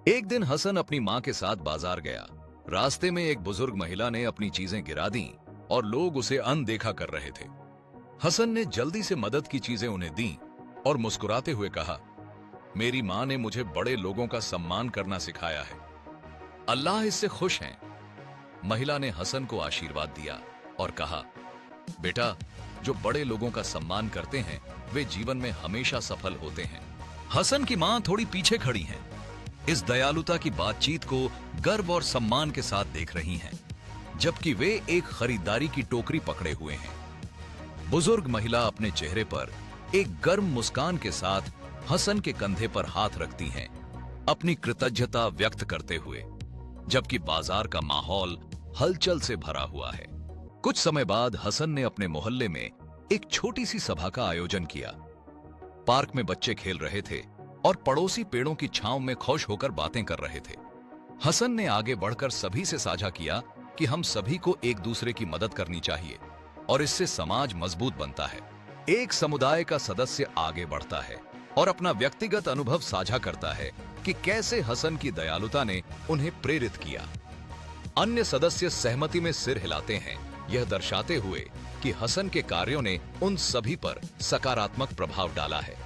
एक दिन हसन अपनी माँ के साथ बाजार गया। रास्ते में एक बुजुर्ग महिला ने अपनी चीजें गिरा दी और लोग उसे अनदेखा कर रहे थे। हसन ने जल्दी से मदद की चीजें उन्हें दी और मुस्कुराते हुए कहा, मेरी माँ ने मुझे बड़े लोगों का सम्मान करना सिखाया है। अल्लाह इससे खुश हैं। महिला ने हसन को आशीर्वाद दिया और कहा, बेटा, जो बड़े लोगों का सम्मान करते हैं वे जीवन में हमेशा सफल होते हैं। हसन की मां थोड़ी पीछे खड़ी हैं। इस दयालुता की बातचीत को गर्व और सम्मान के साथ देख रही हैं, जबकि वे एक खरीदारी की टोकरी पकड़े हुए हैं। बुजुर्ग महिला अपने चेहरे पर एक गर्म मुस्कान के साथ हसन के कंधे पर हाथ रखती हैं, अपनी कृतज्ञता व्यक्त करते हुए, जबकि बाजार का माहौल हलचल से भरा हुआ है। कुछ समय बाद हसन ने अपने मोहल्ले में एक छोटी सी सभा का आयोजन किया। पार्क में बच्चे खेल रहे थे और पड़ोसी पेड़ों की छांव में खुश होकर बातें कर रहे थे। हसन ने आगे बढ़कर सभी से साझा किया कि हम सभी को एक दूसरे की मदद करनी चाहिए और इससे समाज मजबूत बनता है। एक समुदाय का सदस्य आगे बढ़ता है और अपना व्यक्तिगत अनुभव साझा करता है कि कैसे हसन की दयालुता ने उन्हें प्रेरित किया। अन्य सदस्य सहमति में सिर हिलाते हैं, यह दर्शाते हुए कि हसन के कार्यों ने उन सभी पर सकारात्मक प्रभाव डाला है।